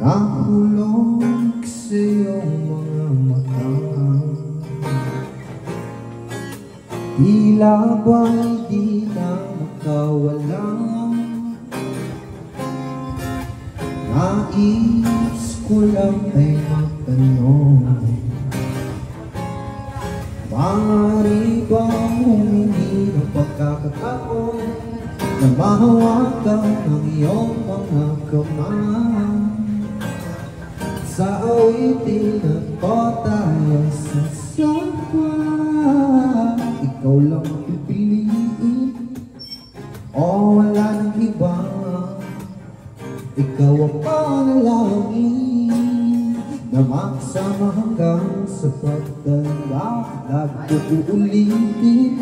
Nahulog sa iyong mga mata, tila ba'y di na makawala. Nais ko lang ay magtanong, maaari bang humingi ng pagkakataon na mahawakan ang iyong mga kamay? Sa awitin at po tayo sasama, ikaw lang pipiliin o wala nang iba. Ikaw ang panalangin na magsama hanggang sa pagtanda. Lagi ko uulitin,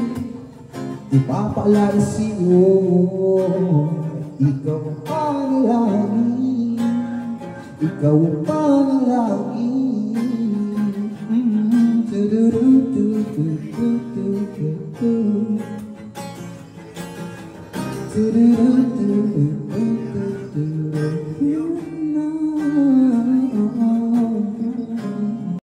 ipapaalala sa'yo, ikaw ang panalangin, ikaw ang panalangin.